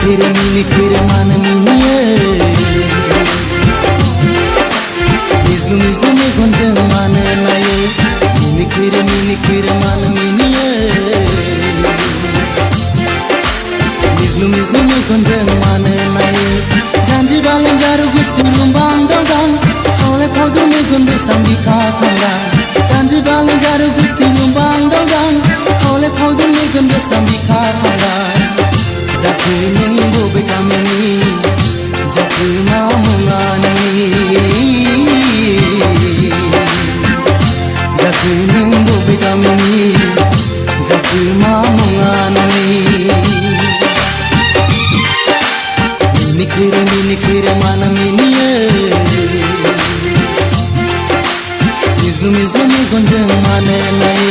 मिनिखिरे मान मिनिये मिज्लु मिज्लु मेगनजों मानो नायो मिनिखिरे मान मिनिये मिज्लु मिज्लु मेगनजों मानो नायो जानजि बालें जारु गुस्थु रुम्बां दावदां खावले खावदु मेगन बेसां बिखा थांगा जानजि बालें जारु गुस्थु रुम्बां दावदां खावले खावदु मेगन बेसां बिखा थांगा जाखो नों बबे गामिनि जाखो मा मुङा नोंनि जाखो नों बबे गामिनि जाखो मा मुङा नोंनि मिनिखिरे मान मिनिये मिज्लु मिज्लु मेगनजों मानो नायो